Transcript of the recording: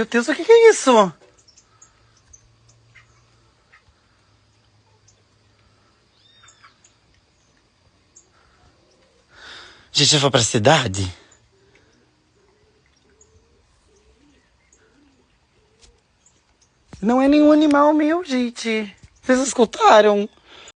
Meu Deus, o que é isso? Gente, eu vou pra cidade? Não é nenhum animal meu, gente. Vocês escutaram?